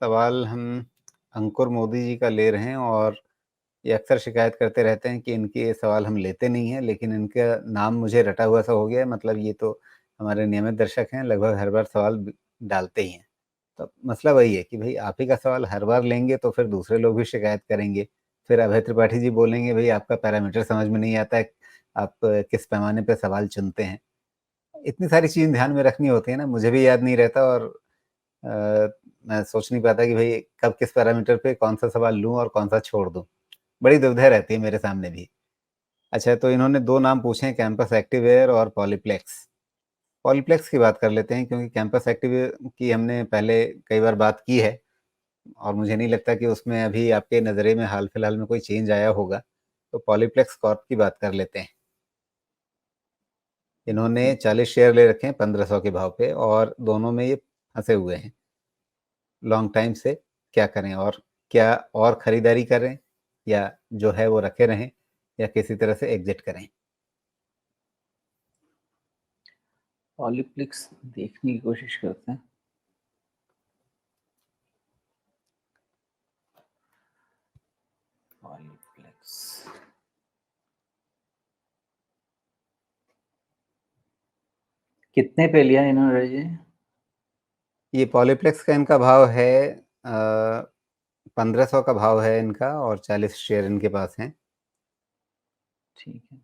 सवाल हम अंकुर मोदी जी का ले रहे हैं और ये अक्सर शिकायत करते रहते हैं कि इनके ये सवाल हम लेते नहीं हैं, लेकिन इनका नाम मुझे रटा हुआ सा हो गया है, मतलब ये तो हमारे नियमित दर्शक हैं, लगभग हर बार सवाल डालते ही हैं। तो मसला वही है कि भई आप ही का सवाल हर बार लेंगे तो फिर दूसरे लोग भी शिकायत करेंगे। फिर अभय त्रिपाठी जी बोलेंगे भई आपका पैरामीटर समझ में नहीं आता है, आप किस पैमाने पे सवाल चुनते हैं। इतनी सारी चीज़ें ध्यान में रखनी होती है ना, मुझे भी याद नहीं रहता और अ, मैं सोच नहीं पाता कि भई कब किस पैरामीटर पे कौन-सा सवाल लूँ और कौन-सा छोड़ दूँ। बड़ी दुविधा रहती है मेरे सामने भी। अच्छा, तो इन्होंने 2 नाम पूछे हैं, कैंपस एक्टिवेयर और पॉलीप्लेक्स। पॉलीप्लेक्स की बात कर लेते हैं क्योंकि कैंपस एक्टिवेयर की हमने पहले कई बार बात की है और मुझे नहीं लगता कि उसमें अभी आपके नज़रिए में हाल-फिलहाल में कोई चेंज आया होगा। तो पॉलीप्लेक्स कॉर्प की बात कर लेते हैं। इन्होंने जी 40 शेयर ले रखे हैं 1500 के भाव पे और दोनों में ये फँसे हुए हैं। लॉन्ग टाइम से क्या करें और क्या और खरीदारी करें या जो है वो रखे रहें या किसी तरह से एग्ज़िट करें? पॉलीप्लेक्स देखने की कोशिश करते हैं। पॉलीप्लेक्स कितने पे लिया इन्होंने जी? ये पॉलीप्लेक्स का इनका भाव है 1500 का भाव है इनका और 40 शेयर इनके पास हैं। ठीक है।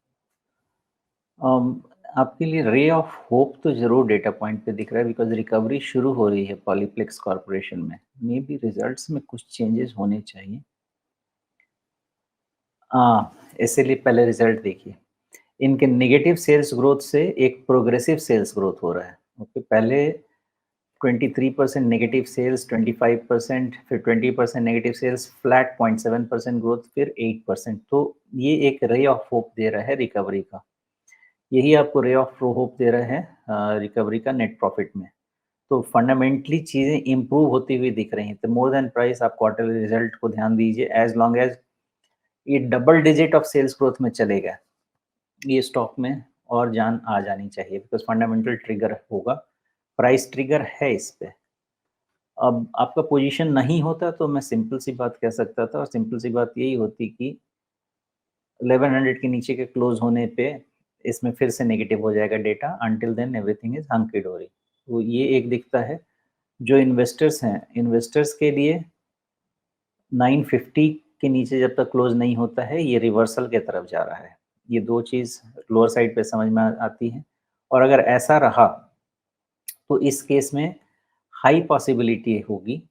आपके लिए रे ऑफ होप तो ज़रूर डेटा पॉइंट पे दिख रहा है बिकॉज़ रिकवरी शुरू हो रही है पॉलीप्लेक्स कॉर्पोरेशन में। मे बी रिजल्ट्स में कुछ चेंजेस होने चाहिए। इसीलिए पहले रिजल्ट देखिए। इनके नेगेटिव सेल्स ग्रोथ से एक प्रोग्रेसिव सेल्स ग्रोथ हो रहा है। ओके, पहले 23% नेगेटिव सेल्स, 25%, फिर 20% नेगेटिव सेल्स, फ्लैट 0.7% ग्रोथ, फिर 8%। तो ये एक रे ऑफ होप दे रहा है रिकवरी का। यही आपको रे ऑफ होप दे रहा है रिकवरी का नेट प्रॉफिट में। तो फंडामेंटली चीज़ें इम्प्रूव होती हुई दिख रही हैं। तो मोर देन प्राइस आप क्वार्टरली रिजल्ट को ध्यान दीजिए। एज लॉन्ग एज ये double digit of sales growth में चलेगा, ये स्टॉक में और जान आ जानी चाहिए बिकॉज़ फंडामेंटल ट्रिगर होगा। प्राइस ट्रिगर है इस पे। अब आपका पोजीशन नहीं होता तो मैं सिंपल सी बात कह सकता था और सिंपल सी बात यही होती कि 1100 के नीचे के क्लोज होने पे इसमें फिर से नेगेटिव हो जाएगा data. Until then everything is hunky dory. तो ये एक दिखता है। जो इन्वेस्टर्स हैं, इन्वेस्टर्स के लिए 950 के नीचे जब तक क्लोज नहीं होता है ये रिवर्सल के तरफ जा रहा है। ये दो चीज़ लोअर साइड पे समझ में आती है। और अगर ऐसा रहा तो इस केस में हाई पॉसिबिलिटी होगी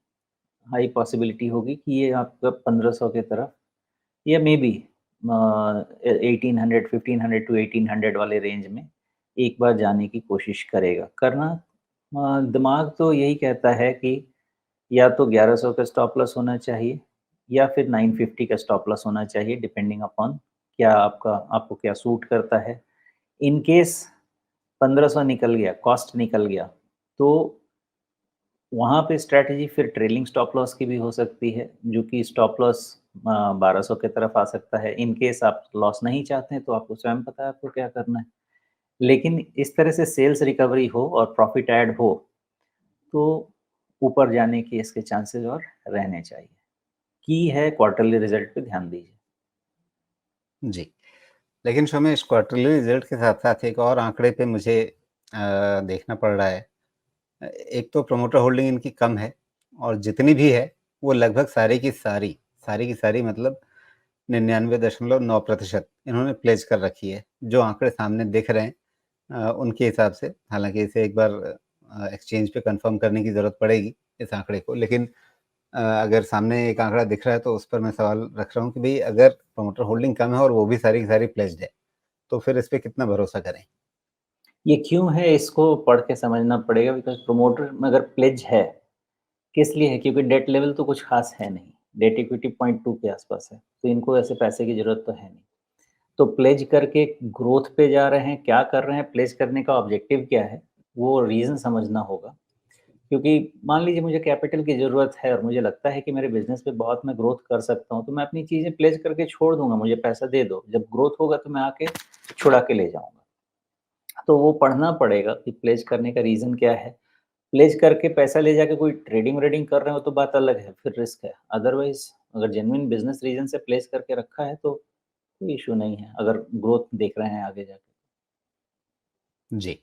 हाई पॉसिबिलिटी होगी कि ये आपका 1500 के तरफ या मे बी 1800 1500 टू 1800 वाले रेंज में एक बार जाने की कोशिश करेगा। करना दिमाग तो यही कहता है कि या तो 1100 का स्टॉप लॉस होना चाहिए या फिर 950 का स्टॉप लॉस होना चाहिए डिपेंडिंग अपॉन क्या आपको क्या सूट करता है। इन केस 1500 निकल गया, कॉस्ट निकल गया, तो वहाँ पे स्ट्रैटेजी फिर ट्रेलिंग स्टॉप लॉस की भी हो सकती है, जो कि स्टॉप लॉस 1200 की तरफ आ सकता है। इन केस आप लॉस नहीं चाहते हैं, तो आपको स्वयं पता है आपको क्या करना है। लेकिन इस तरह से सेल्स रिकवरी हो और प्रॉफिट ऐड हो, तो ऊपर जाने के इसके चांसेस और रहने चाहिए। की है क्वार्टरली रिजल्ट पे ध्यान दीजिए। जी। लेकिन शो में इस क्वार्टरली रिज़ल्ट के साथ-साथ एक और आंकड़े पे मुझे देखना पड़ रहा है। एक तो प्रमोटर होल्डिंग इनकी कम है और जितनी भी है, वो लगभग सारी की सारी मतलब 99.9% इन्होंने प्लेज़ कर रखी है। जो आंकड़े सामने दिख रहे हैं उनके हिसाब से, हालाँकि इसे एक बार एक्सचेंज पे कन्फर्म करने की ज़रूरत पड़ेगी इस आंकड़े को। लेकिन अगर सामने एक आंकड़ा दिख रहा है तो उस पर मैं सवाल रख रहा हूँ कि भई अगर प्रमोटर होल्डिंग कम है और वो भी सारी की सारी प्लेज्ड है, तो फिर इस पे कितना भरोसा करें? ये क्यों है इसको पढ़ के समझना पड़ेगा बिकॉज़ प्रमोटर में अगर प्लेज है, किस लिए है? क्योंकि डेट लेवल तो कुछ ख़ास है नहीं। डेट इक्विटी 0.2 के आसपास है, तो इनको ऐसे पैसे की ज़रूरत तो है नहीं। तो प्लेज करके ग्रोथ पे जा रहे हैं, क्या कर रहे हैं, प्लेज करने का ऑब्जेक्टिव क्या है, वो रीज़न समझना होगा। क्योंकि मान लीजिए मुझे कैपिटल की ज़रूरत है और मुझे लगता है कि मेरे बिज़नेस में बहुत मैं ग्रोथ कर सकता हूँ, तो मैं अपनी चीज़ें प्लेज करके छोड़ दूँगा, मुझे पैसा दे दो। जब ग्रोथ होगा तो मैं आके छुड़ा के ले जाऊँगा। तो वो पढ़ना पड़ेगा कि प्लेज करने का रीज़न क्या है। प्लेज करके पैसा ले जाके कोई ट्रेडिंग व्रेडिंग कर रहे हो तो बात अलग है, फिर रिस्क है। अदरवाइज़ अगर जेन्युइन बिज़नेस रीज़न से प्लेस करके रखा है तो कोई इश्यू नहीं है, अगर ग्रोथ देख रहे हैं आगे जाके। जी।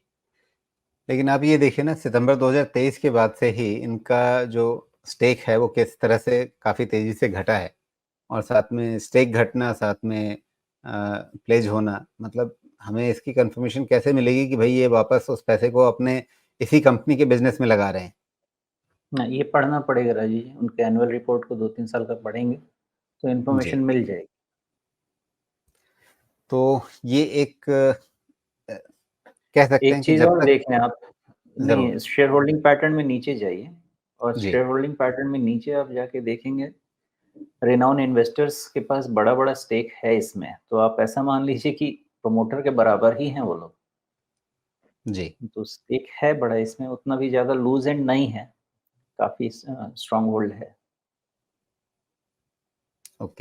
लेकिन आप ये देखिए ना, सितंबर 2023 के बाद से ही इनका जो स्टेक है वो किस तरह से काफ़ी तेज़ी से घटा है, और साथ में स्टेक घटना, साथ में प्लेज होना, मतलब हमें इसकी कन्फर्मेशन कैसे मिलेगी कि भई ये वापस उस पैसे को अपने इसी कंपनी के बिज़नेस में लगा रहे हैं? ना ये पढ़ना पड़ेगा राजीव जी, उनके एनुअल रिपोर्ट को 2-3 साल का पढ़ेंगे, तो जी। इन्फॉर्मेशन मिल जाएगी। तो ये एक कह सकते एक हैं कि चीज़ जब और तक देखें आप, ज़रूर। नहीं शेयर होल्डिंग पैटर्न में नीचे जाइए और जी। शेयर होल्डिंग पैटर्न में नीचे आप जाके देखेंगे, रेनाउंड इन्वेस्टर्स के पास बड़ा-बड़ा स्टेक है इसमें, तो आप ऐसा मान लीजिए कि प्रमोटर के बराबर ही हैं वो लोग। जी। तो स्टेक है बड़ा इसमें, उतना भी ज़्यादा लूज़ एंड नहीं है, काफ़ी स्ट्रॉन्ग होल्ड है। ओके।